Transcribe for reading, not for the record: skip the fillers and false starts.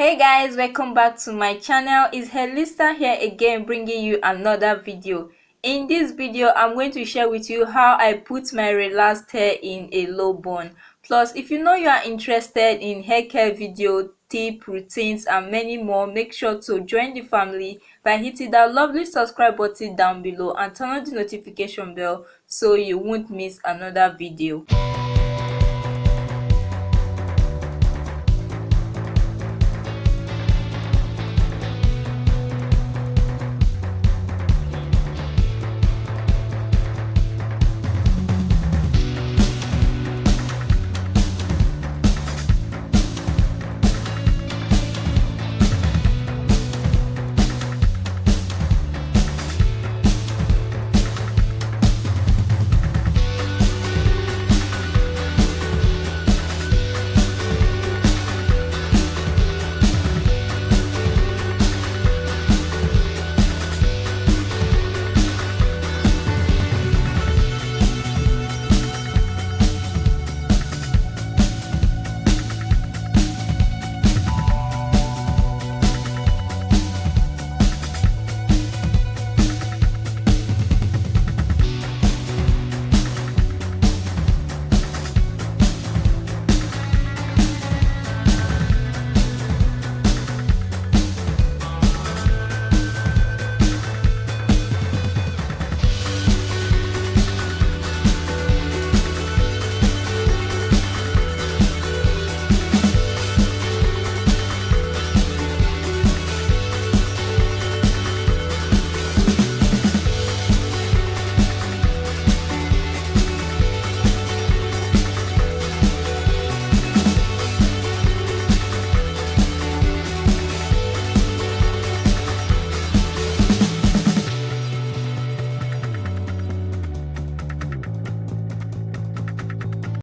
Hey guys, welcome back to my channel. It's Hairlista here again, bringing you another video. In this video, I'm going to share with you how I put my relaxed hair in a low bun. Plus, if you know you are interested in hair care video, tip, routines and many more, make sure to join the family by hitting that lovely subscribe button down below and turn on the notification bell so you won't miss another video.